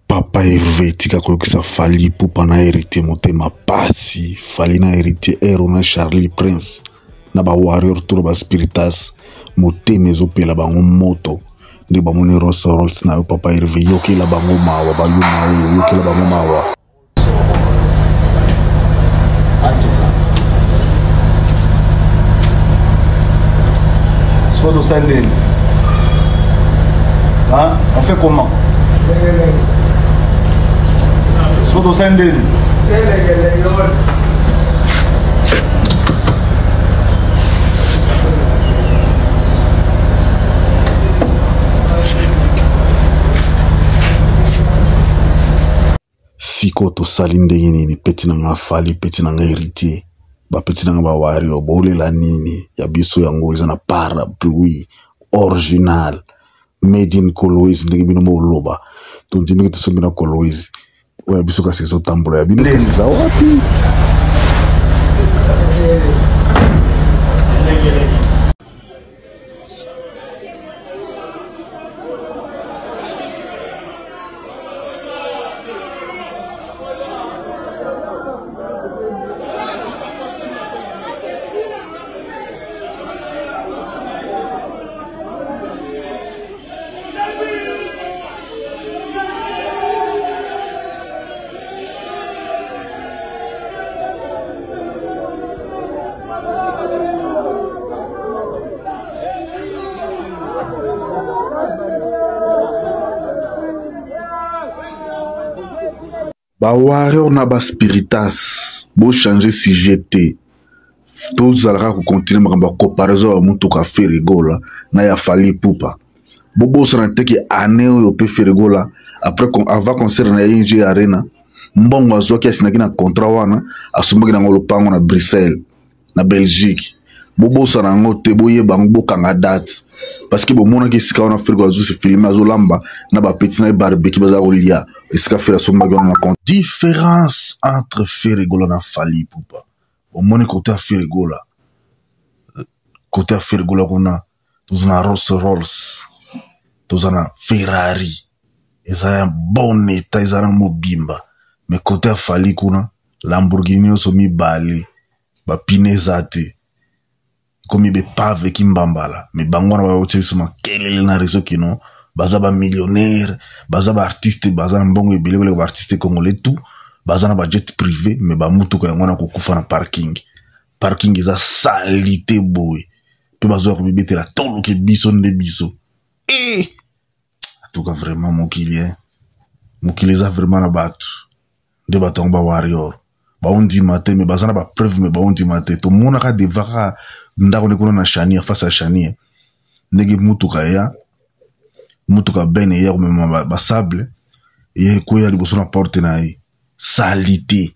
Papa Hervé tika koyokisa Fally Ipupa na hérité motema pasi Fally na hérité Hero na Charlie Prince na ba warrior to ba spiritas motema ezopela bango moto nde bamoni Rolls na yo Papa Hervé yokela bango mawa ba yuma yokela bango mawa Soit au Sandin. Hein? On fait comment? Soit au Sandin. Siko to salinde nini peti na nga Fally peti na nga héritier ba peti na nga ba wario bole la nini ya biso yango eza na parapluie original made in Kolwezi ndenge bino mo loba to ndimeke to sombina Kolwezi oya biso ka seso tambola ya bino ka sesa wapi ba warrior na ba spiritas bo changer sujet te tous alra ko continuer makamba comparaison ya mutu ka ferigola na ya Fally Ipupa bobo sana teki aneo yo pe ferigola après avant concert na ING Arena mbongo azoki asinaki na contrat wana asumbaki na ngolo pango na Bruxelles na Belgique bobo sana ngo te boye bango bokanga date parce que bomona ki sika wana ferigola zo se filmer azolamba na ba petit na barbecue baza kolia différence entre Ferigola na Fally Ipupa. Au moins côté Ferigola. Côté Ferigola kuna tuzana Rolls. Tuzana Ferrari. Eza bon état, eza mobimba. Mais côté Fally kuna Lamborghini so mi bali. Ba pinezate. Comme be pave ki mbambala. Mais bangwana ba yote suma kelele na réseau kino. Baza ba millionnaire, baza ba artiste, baza mbongo ebele ba artiste congolais tout, baza na ba jet privé, mais ba mutuka yango na kokufa na parking. Parking eza salité boy. Pe bazo ko bibetela tolo ke biso nde biso. En tout cas vraiment mokili za vraiment na batu. De batongo ba warrior. Ba ondi maté mais baza na ba preuve mais ba ondi maté. To mona ka devaka ndako ne kono na Chania face à Chania. Ndege mutuka ya mutuka bene ya kumema ba sable ye koya liboso na porte na ye salité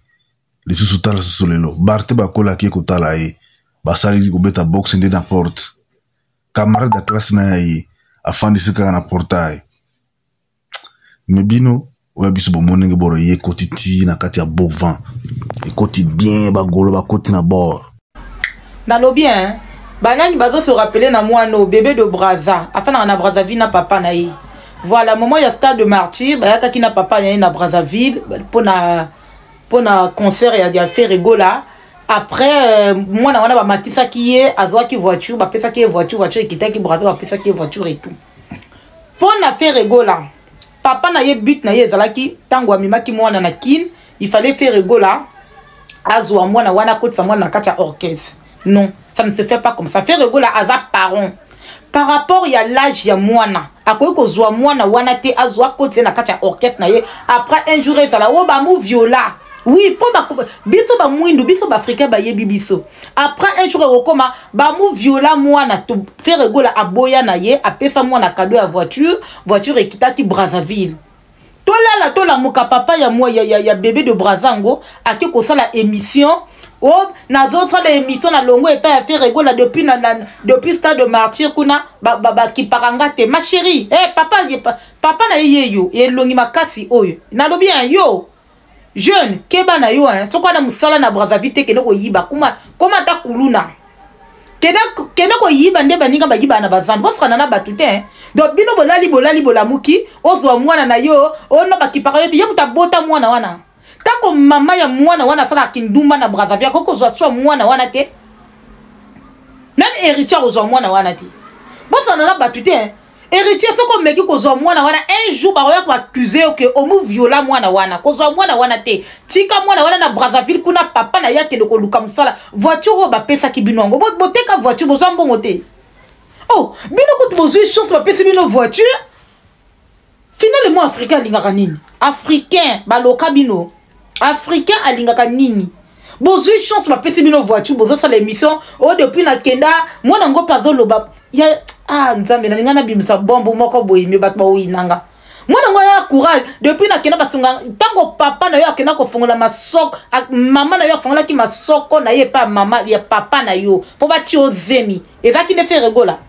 les sous-tala solelo barte ba kola ki kotala ye ba sali ko beta box nde na porte camarade de classe na ye afandi sika na portail mebino oya biso bomonenge boro ye kotiti na kati ya Bovan e koti bien ba golo ba koti na bord na lo bien banani bazo se rappeler na moi no bébé de Braza afin na Brazzaville na papa na ye voilà moment ya stade de martyr bayaka ki na papa na ye na Brazzaville pour na concert ya Ferigola après moi na wana ba matisa ki ye azwa ki voiture ba pesa ki voiture ekitaki Braza ba pesa ki voiture et tout pour na Ferigola papa na ye but na ye ezalaki tango amimaki mwana na kin il fallait Ferigola azwa mwana wana kotisa mwana na kati ya orchestre non. Ça ne se fait pas comme ça. Ferigola aza parent. Par rapport à l'âge ya mwana. Akoy ko zwa mwana wana te azwa kote na kati ya orchestre na ye. Après un jour ezala wo ba mu viola. Oui, po ba biso ba mwindu biso ba africain ba yebi biso. Après un jour okoma ba mu viola mwana to Ferigola aboya na ye apesa mwana cadeau ya voiture ekitaki Brazzaville. Tola muka papa ya moi ya bébé de Brazango aki ko sala émission. Oh, na d'autres émissions na longo et pas Ferigola depuis stade de martyr kuna ki parangate ma chérie papa na yeyo et longi makasi oyo na lobi an yo jeune keba na yo hein soko na musala na Brazzaville ke loko yiba comment ta kuluna kena ko yiba nde baninga ba yiba na bazan bo frana na batute donc bino bolali bolamuki ozwa mwana na yo ono bakipaka yo te yebuta bota mwana wana tako mama ya mwana wana sala kindumba na Brazzaville koko zwa so mwana wana te même héritier ozwa mwana wana te bo frana na batute héritier soko meki kozwa mwana wana un jour ba ko accuser que omu viola mwana wana kozwa mwana wana te tika mwana wana na Brazzaville kuna papa na yake de ko luka musala voiture ba pesa ki binongo boteka voiture bozwa mbongo te oh bino ko bozwi chance ba pesa bino voiture finalement africain alingaka nini africain baloka bino africain alingaka nini bozwi chance ba pesa bino voiture bozo sala émission oh depuis na kenda mwana ngo pazolo ba ya nzambe na ngana bimisa bombo moko boyimi bat ba winanga mwana ngo ya courage depuis na kenda basunga tango papa na yo akena ko fongola masoko mama na yo fongola ki masoko na ye pa mama ya papa na yo po ba ti ozemi ezaki ne faire gola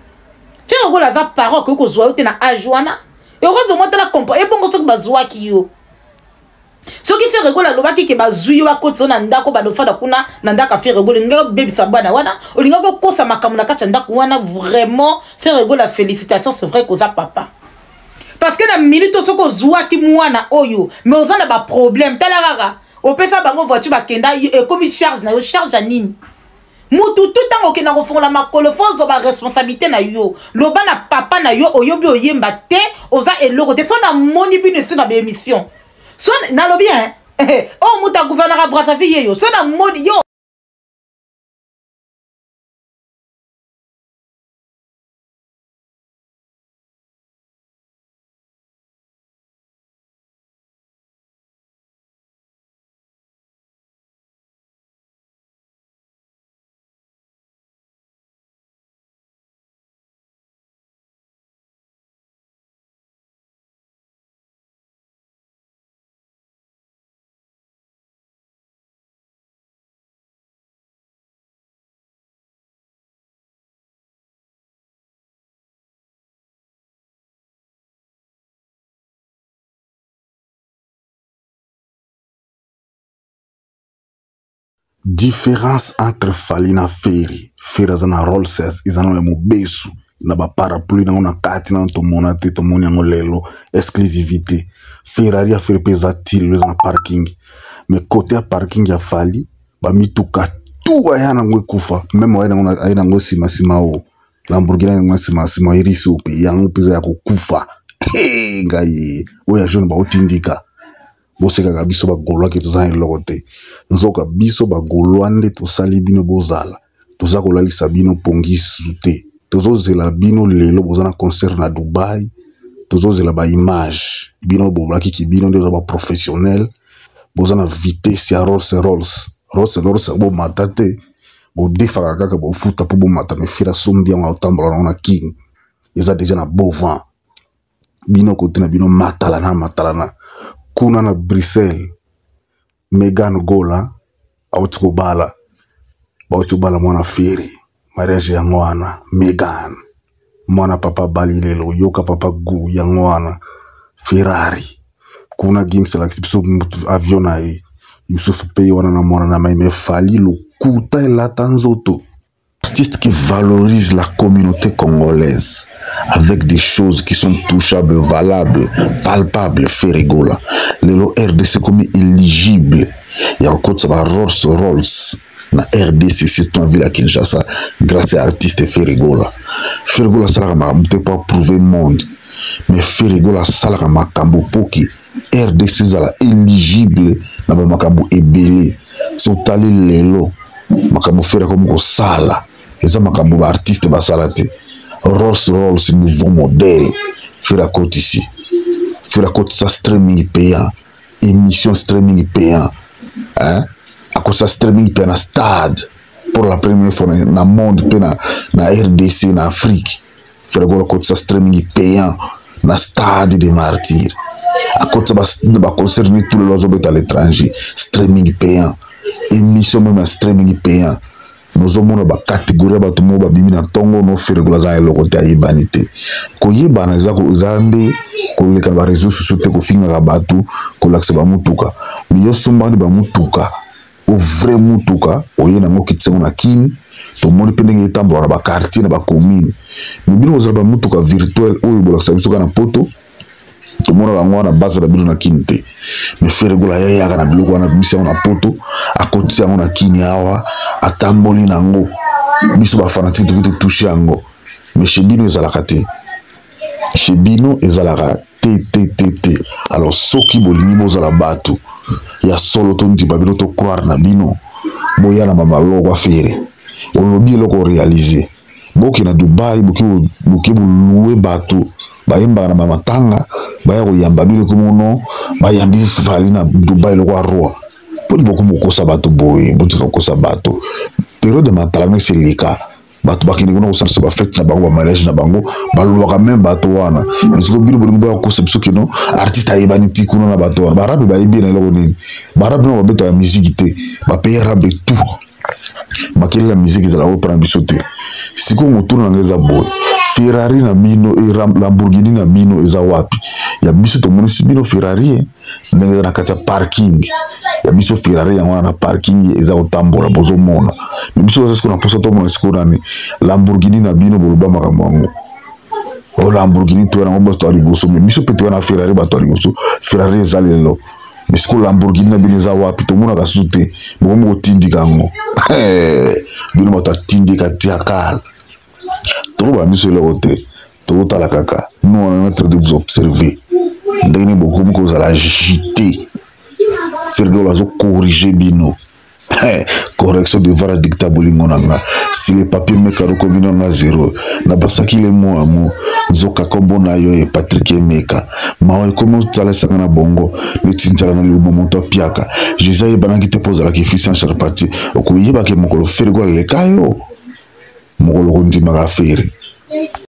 za parole ko zwa yote na ajwana e ozo mota la kompo e bongo soko bazwa ki yo soki faire gola lobaki ke bazwi yo akotso na ndako balofada kuna na ndaka faire gola ngako bebisa bwana wana olinga ko kosa makamu na kacha ndako wana vraiment faire gola félicitations c'est vrai ko za papa parce que na minute soko zwa ki mwana oyo mais ozana ba problème tala kaka opesa bango voiture bakenda e comme charge na yo charge nini mutu tout tango ke na ko fongola makolo fozo ba responsabilité na yo loba na papa na yo oyobi oyemba te oza eloko te so na moni bino se na ba émission so na lo bien oh muta gouverneur à Brazzaville yo so na moni yo différence entre Fally na Ferry aza na role 16 izana mo besu na ba parapluie na kati na to mona te to moni ngo lelo exclusivité Ferrari a fait pesa til na parking mais côté parking ya Fally ba mituka tout aya na ngo kufa même aya na ngo sima o Lamborghini ngo sima irisi ope yango pesa ya kufa ngai oya jeune ba otindika boseka biso ba golwa ke tozana lokote nzoka biso ba golwa nde to sali bino bozala toza kolalisa bino pongisi te tozozela bino lelo bozana concert na Dubai tozozela ba image bino boblaki ki bino nde ba professionnel bozana vitesse ya Rolls Royce bo matate bo defaka kaka bo futa po bo mata me fira sombi en otambola na king eza déjà na beau vent bino kote na bino matalana kuna na Bruxelles Megan Gola autubala mwana Ferry mariage ya mwana Megan mwana papa balilelo yoka papa gu ya mwana Ferrari kuna gimse la kipiso avion na e Youssouf paye wana na mwana na mai me Fally lokuta elata nzoto artiste qui valorise la communauté congolaise avec des choses qui sont touchables, valables, palpables, Ferry Gola. Le RDC comme éligible. Il y a encore ça Rolls na RDC surtout en ville à Kinshasa grâce à l'artiste Ferry Gola. Ferry Gola ça ne peut pas prouver le monde, mais Ferry Gola ça la makambo poki RDC ça éligible na makambo ebele. Sont allés lelo makambo Ferry comme ko sala. Les hommes artistes basalate Rolls nouveau modèle Ferry côté ici Ferry côté ça streaming payant émission streaming payant hein à cause ça streaming payant na stade pour la première fois dans le monde na RDC na Afrique Ferry côté ça streaming payant na stade des martyrs à cause ça va concerner tous les autres à l'étranger streaming payant émission même streaming payant nous avons ba catégorie ba tumo ba bimi na tongo no Ferry Gola za lokote ayibanite ko yibana za ko zande ko leka ba réseaux sociaux te ko finga ka batu ko lakse ba mutuka biyo sumbani ba mutuka o vrai mutuka o yena ngo kitsengo na kin tomoni pe ndenge etambola na bakartier na bacommune me bino kozala bamutuka virtuel oyo bolakisa biso kaka na poto tomona bango wana base na bino na kini te me Feregola yayaka na biloko wana bimisi yango na poto akotisi yango na kini awa atamboli nango biso bafanatike toki totouche yango me chez bino ezalaka te chez bino ezalaka te alors soki bolingi bozala bato ya solo to ndimba bino to croire na bino boya na mamaloko afere olobi eloko réaliser boki na Dubai boki boluwe bato bayembaka na bamatanga baya koyamba bino komono bayambi fali na Dubai loko aroi poni bokomokosa bato boye botika kokosa bato période de matalane seleka bato bakende kuna kosalisa bafete na bango bamariage na bango balobaka meme bato wana esiko bino bolingi boyakokosa biso keno artiste ayebani ti kuna na bato wana barabe bayebi na eloko nini barabe na babetaka miziki te bapeye rabe tout bakelela miziki ezala opana biso te siko motuna nanga eza boye Ferrari na bino e Lamborghini na bino eza wapi ya biso tomonisi bino Ferrari ndenge na kati ya parking ya biso Ferrari yango na parking eza otambola bozomona me biso eza siko na posa tomona siko nani Lamborghini na bino boloba makambo yango o Lamborghini to yango bato aliboso me biso pe to na Ferrari bato aliboso Ferrari eza lelo mais siko Lamborghini na bino eza wapi tomona kasusu te bokomi kotindika yango bino bato atindika tia kala tokoba miso eloko te tokotala kaka nous on est en train de vous observer ndenge bokomi kozala agité Feregola azo corriger bino correction devant la dicta bolingo nanga si les papiers meka rokomi nanga zéro na basaki le mo amo zoka kombo na yo e Patrick Emeka mawa ekomi ozala sanga na bongo netinzala na lumo moto piaka Jésus yebanaki te pozala ki fils en charpati okoyeba ke mokolo Feregola leka yo mokolo kondimaka fere